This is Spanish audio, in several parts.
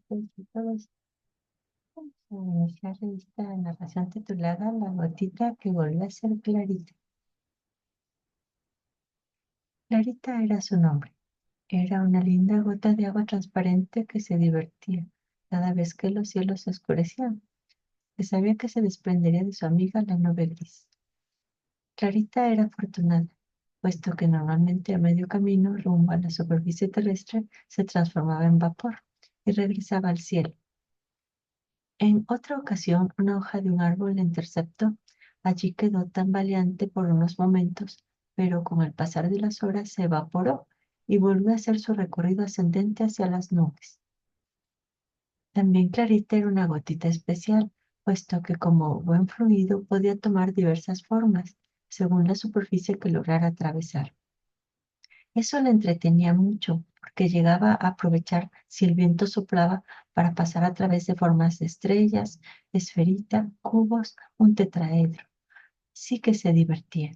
Pues, todos vamos a iniciar esta narración titulada La gotita que volvió a ser Clarita. Clarita era su nombre. Era una linda gota de agua transparente que se divertía cada vez que los cielos se oscurecían, que sabía que se desprendería de su amiga la nube gris. Clarita era afortunada, puesto que normalmente a medio camino rumbo a la superficie terrestre se transformaba en vapor y regresaba al cielo. En otra ocasión, una hoja de un árbol la interceptó. Allí quedó tambaleante por unos momentos, pero con el pasar de las horas se evaporó y volvió a hacer su recorrido ascendente hacia las nubes. También Clarita era una gotita especial, puesto que como buen fluido podía tomar diversas formas, según la superficie que lograra atravesar. Eso le entretenía mucho, porque llegaba a aprovechar si el viento soplaba para pasar a través de formas de estrellas, esferita, cubos, un tetraedro. Sí que se divertía.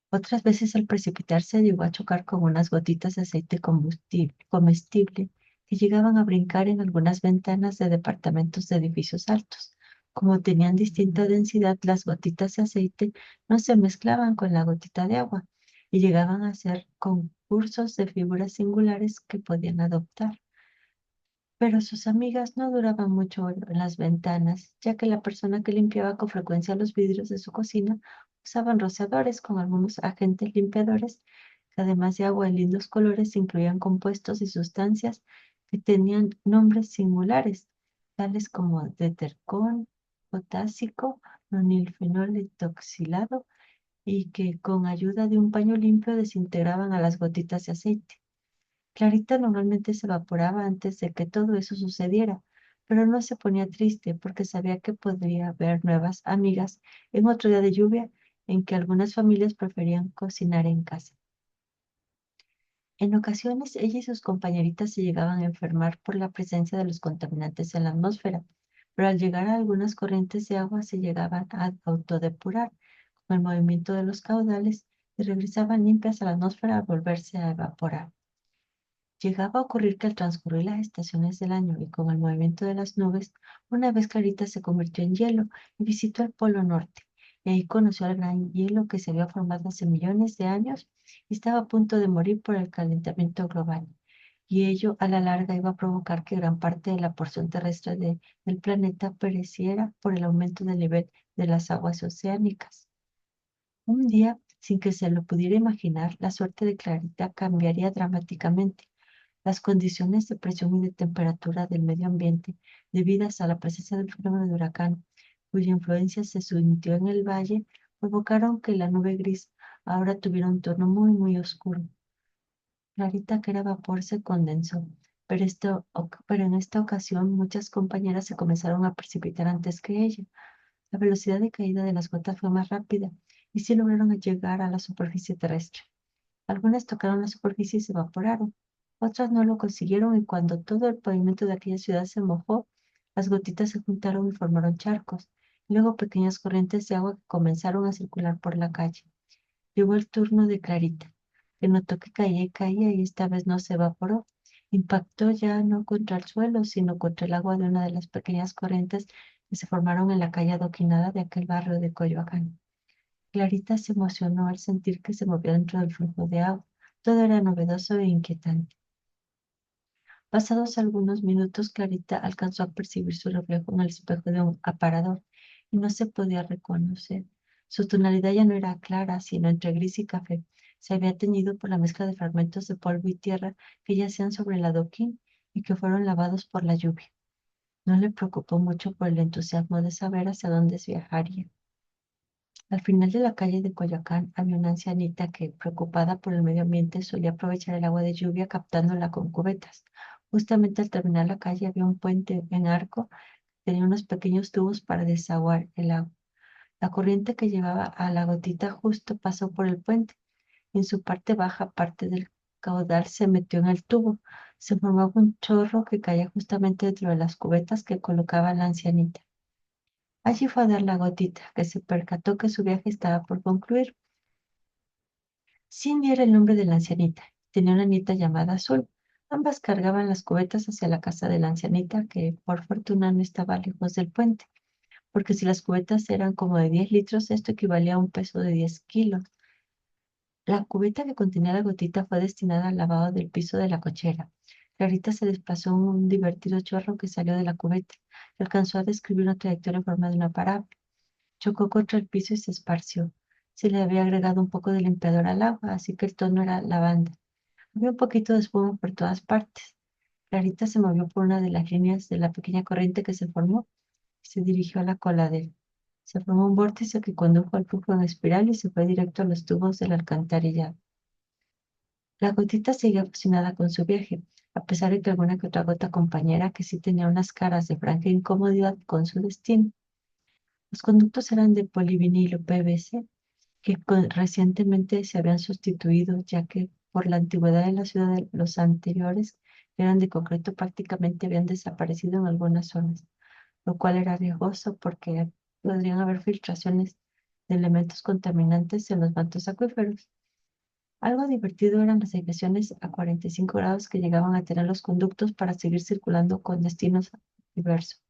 Otras veces al precipitarse llegó a chocar con unas gotitas de aceite comestible que llegaban a brincar en algunas ventanas de departamentos de edificios altos. Como tenían distinta densidad, las gotitas de aceite no se mezclaban con la gotita de agua y llegaban a ser concursos de figuras singulares que podían adoptar. Pero sus amigas no duraban mucho en las ventanas, ya que la persona que limpiaba con frecuencia los vidrios de su cocina usaban rociadores con algunos agentes limpiadores que además de agua de lindos colores incluían compuestos y sustancias que tenían nombres singulares, tales como detergón, potásico, nonilfenol etoxilado y que con ayuda de un paño limpio desintegraban a las gotitas de aceite. Clarita normalmente se evaporaba antes de que todo eso sucediera, pero no se ponía triste porque sabía que podría haber nuevas amigas en otro día de lluvia en que algunas familias preferían cocinar en casa. En ocasiones, ella y sus compañeritas se llegaban a enfermar por la presencia de los contaminantes en la atmósfera, pero al llegar a algunas corrientes de agua se llegaban a autodepurar con el movimiento de los caudales y regresaban limpias a la atmósfera al volverse a evaporar. Llegaba a ocurrir que al transcurrir las estaciones del año y con el movimiento de las nubes, una vez Clarita se convirtió en hielo y visitó el Polo Norte. Y ahí conoció al gran hielo que se había formado hace millones de años y estaba a punto de morir por el calentamiento global. Y ello a la larga iba a provocar que gran parte de la porción terrestre del planeta pereciera por el aumento del nivel de las aguas oceánicas. Un día, sin que se lo pudiera imaginar, la suerte de Clarita cambiaría dramáticamente. Las condiciones de presión y de temperatura del medio ambiente, debidas a la presencia del fenómeno de huracán, cuya influencia se sintió en el valle, provocaron que la nube gris ahora tuviera un tono muy, muy oscuro. Clarita, que era vapor, se condensó, pero en esta ocasión muchas compañeras se comenzaron a precipitar antes que ella. La velocidad de caída de las gotas fue más rápida y sí lograron llegar a la superficie terrestre. Algunas tocaron la superficie y se evaporaron. Otras no lo consiguieron y cuando todo el pavimento de aquella ciudad se mojó, las gotitas se juntaron y formaron charcos. Luego pequeñas corrientes de agua que comenzaron a circular por la calle. Llegó el turno de Clarita, que notó que caía y caía y esta vez no se evaporó. Impactó ya no contra el suelo, sino contra el agua de una de las pequeñas corrientes que se formaron en la calle adoquinada de aquel barrio de Coyoacán. Clarita se emocionó al sentir que se movía dentro del flujo de agua. Todo era novedoso e inquietante. Pasados algunos minutos, Clarita alcanzó a percibir su reflejo en el espejo de un aparador y no se podía reconocer. Su tonalidad ya no era clara, sino entre gris y café. Se había teñido por la mezcla de fragmentos de polvo y tierra que yacían sobre el adoquín y que fueron lavados por la lluvia. No le preocupó mucho por el entusiasmo de saber hacia dónde viajaría. Al final de la calle de Coyoacán había una ancianita que, preocupada por el medio ambiente, solía aprovechar el agua de lluvia captándola con cubetas. Justamente al terminar la calle había un puente en arco que tenía unos pequeños tubos para desaguar el agua. La corriente que llevaba a la gotita justo pasó por el puente. En su parte baja, parte del caudal se metió en el tubo. Se formaba un chorro que caía justamente dentro de las cubetas que colocaba la ancianita. Allí fue a dar la gotita, que se percató que su viaje estaba por concluir. Cindy era el nombre de la ancianita. Tenía una nieta llamada Azul. Ambas cargaban las cubetas hacia la casa de la ancianita, que por fortuna no estaba lejos del puente, porque si las cubetas eran como de 10 litros, esto equivalía a un peso de 10 kilos. La cubeta que contenía la gotita fue destinada al lavado del piso de la cochera. Clarita se desplazó en un divertido chorro que salió de la cubeta y alcanzó a describir una trayectoria en forma de una parábola. Chocó contra el piso y se esparció. Se le había agregado un poco de limpiador al agua, así que el tono era lavanda. Había un poquito de espuma por todas partes. Clarita se movió por una de las líneas de la pequeña corriente que se formó y se dirigió a la coladera. Se formó un vórtice que condujo al flujo en espiral y se fue directo a los tubos del alcantarillado. La gotita seguía fascinada con su viaje, a pesar de que alguna que otra gota compañera que sí tenía unas caras de franca incomodidad con su destino. Los conductos eran de polivinilo PVC, que recientemente se habían sustituido, ya que por la antigüedad de la ciudad los anteriores, que eran de concreto, prácticamente habían desaparecido en algunas zonas, lo cual era riesgoso porque podrían haber filtraciones de elementos contaminantes en los mantos acuíferos. Algo divertido eran las desviaciones a 45 grados que llegaban a tener los conductos para seguir circulando con destinos diversos.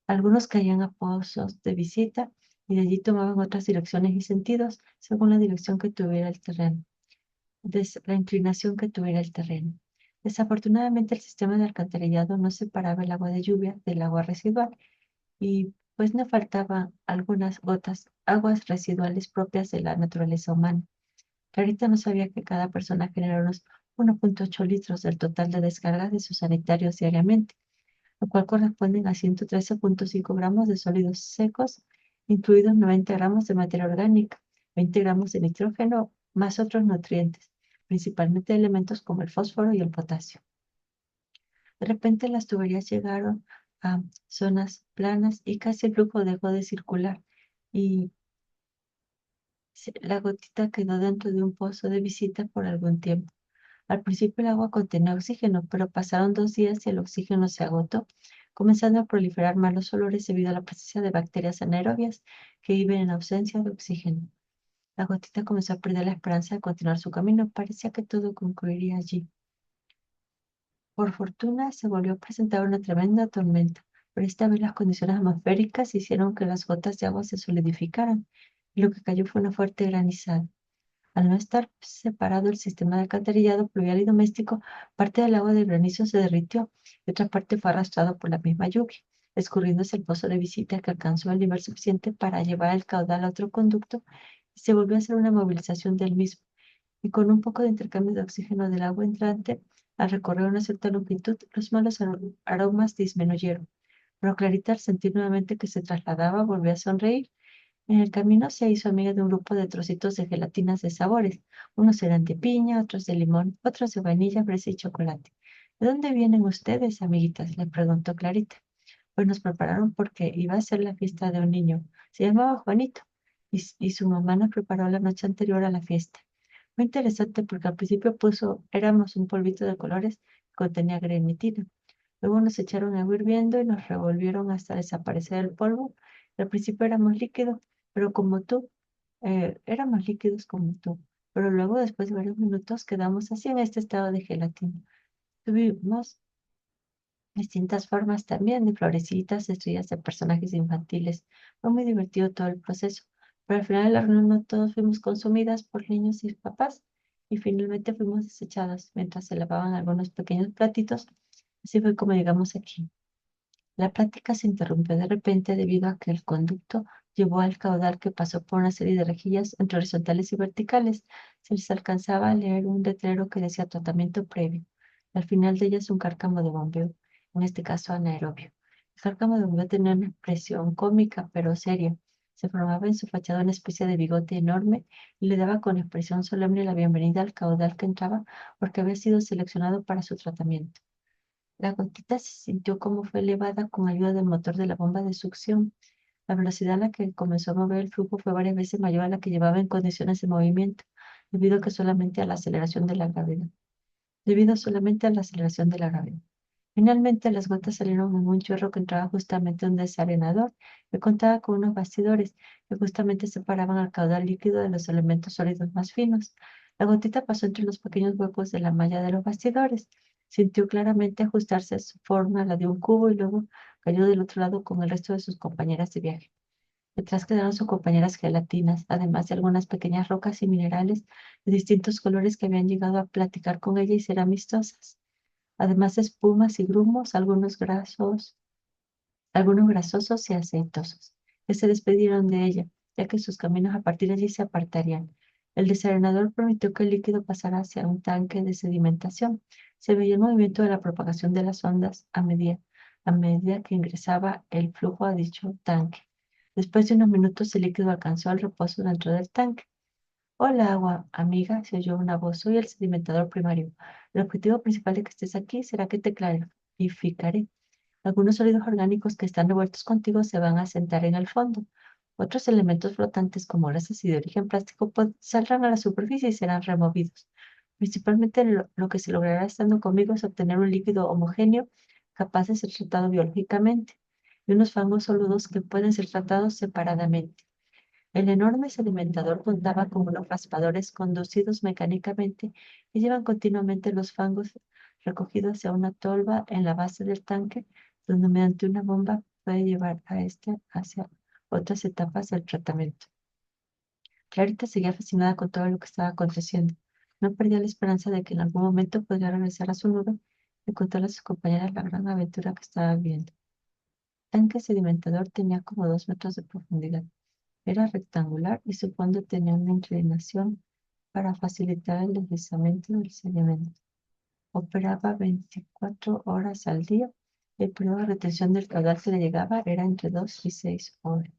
Algunos caían a pozos de visita y de allí tomaban otras direcciones y sentidos según la dirección que tuviera el terreno, la inclinación que tuviera el terreno. Desafortunadamente, el sistema de alcantarillado no separaba el agua de lluvia del agua residual y pues no faltaban algunas gotas, aguas residuales propias de la naturaleza humana. Clarita no sabía que cada persona genera unos 1,8 litros del total de descargas de sus sanitarios diariamente, lo cual corresponden a 113,5 gramos de sólidos secos, incluidos 90 gramos de materia orgánica, 20 gramos de nitrógeno, más otros nutrientes, principalmente elementos como el fósforo y el potasio. De repente las tuberías llegaron a zonas planas y casi el flujo dejó de circular y la gotita quedó dentro de un pozo de visita por algún tiempo. Al principio el agua contenía oxígeno, pero pasaron 2 días y el oxígeno se agotó, comenzando a proliferar malos olores debido a la presencia de bacterias anaerobias que viven en ausencia de oxígeno. La gotita comenzó a perder la esperanza de continuar su camino. Parecía que todo concluiría allí. Por fortuna, se volvió a presentar una tremenda tormenta, pero esta vez las condiciones atmosféricas hicieron que las gotas de agua se solidificaran, y lo que cayó fue una fuerte granizada. Al no estar separado el sistema de alcantarillado pluvial y doméstico, parte del agua del granizo se derritió y otra parte fue arrastrada por la misma lluvia, escurriendo hacia el pozo de visita que alcanzó el nivel suficiente para llevar el caudal a otro conducto y se volvió a hacer una movilización del mismo. Y con un poco de intercambio de oxígeno del agua entrante, al recorrer una cierta longitud, los malos aromas disminuyeron. Pero Clarita, al sentir nuevamente que se trasladaba, volvió a sonreír. En el camino se hizo amiga de un grupo de trocitos de gelatinas de sabores. Unos eran de piña, otros de limón, otros de vainilla, fresa y chocolate. ¿De dónde vienen ustedes, amiguitas?, le preguntó Clarita. Pues nos prepararon porque iba a ser la fiesta de un niño. Se llamaba Juanito y su mamá nos preparó la noche anterior a la fiesta. Fue interesante porque al principio éramos un polvito de colores que contenía grenetina. Luego nos echaron agua hirviendo y nos revolvieron hasta desaparecer el polvo. Al principio éramos líquidos como tú, pero luego después de varios minutos quedamos así en este estado de gelatina. Tuvimos distintas formas también de florecitas, estrellas de personajes infantiles. Fue muy divertido todo el proceso, pero al final de la reunión no todos fuimos consumidas por niños y papás y finalmente fuimos desechadas mientras se lavaban algunos pequeños platitos. Así fue como llegamos aquí. La plática se interrumpió de repente debido a que el conducto llevó al caudal que pasó por una serie de rejillas entre horizontales y verticales. Se les alcanzaba a leer un letrero que decía tratamiento previo. Al final de ellas un cárcamo de bombeo, en este caso anaerobio. El cárcamo de bombeo tenía una expresión cómica pero seria. Se formaba en su fachada una especie de bigote enorme y le daba con expresión solemne la bienvenida al caudal que entraba porque había sido seleccionado para su tratamiento. La gotita se sintió como fue elevada con ayuda del motor de la bomba de succión. La velocidad a la que comenzó a mover el flujo fue varias veces mayor a la que llevaba en condiciones de movimiento, debido que solamente a la aceleración de la gravedad. Debido solamente a la aceleración de la gravedad. Finalmente, las gotas salieron en un chorro que entraba justamente un desarenador que contaba con unos bastidores que justamente separaban el caudal líquido de los elementos sólidos más finos. La gotita pasó entre los pequeños huecos de la malla de los bastidores. Sintió claramente ajustarse a su forma a la de un cubo y luego cayó del otro lado con el resto de sus compañeras de viaje. Detrás quedaron sus compañeras gelatinas, además de algunas pequeñas rocas y minerales de distintos colores que habían llegado a platicar con ella y ser amistosas. Además de espumas y grumos, algunos grasosos y aceitosos, que se despidieron de ella, ya que sus caminos a partir de allí se apartarían. El desarenador permitió que el líquido pasara hacia un tanque de sedimentación. Se veía el movimiento de la propagación de las ondas a medida que ingresaba el flujo a dicho tanque. Después de unos minutos, el líquido alcanzó el reposo dentro del tanque. Hola, agua, amiga, se oyó una voz. Soy el sedimentador primario. El objetivo principal de que estés aquí será que te clarificaré. Algunos sólidos orgánicos que están revueltos contigo se van a sentar en el fondo. Otros elementos flotantes como grasas y de origen plástico saldrán a la superficie y serán removidos. Principalmente lo que se logrará estando conmigo es obtener un líquido homogéneo capaz de ser tratado biológicamente y unos fangos soludos que pueden ser tratados separadamente. El enorme sedimentador contaba con unos raspadores conducidos mecánicamente que llevan continuamente los fangos recogidos hacia una tolva en la base del tanque, donde mediante una bomba puede llevar a este hacia otras etapas del tratamiento. Clarita seguía fascinada con todo lo que estaba aconteciendo. No perdía la esperanza de que en algún momento podría regresar a su nube y contarle a sus compañeras la gran aventura que estaba viviendo. El tanque sedimentador tenía como 2 metros de profundidad. Era rectangular y su fondo tenía una inclinación para facilitar el deslizamiento del sedimento. Operaba 24 horas al día. El periodo de retención del caudal que le llegaba era entre 2 y 6 horas.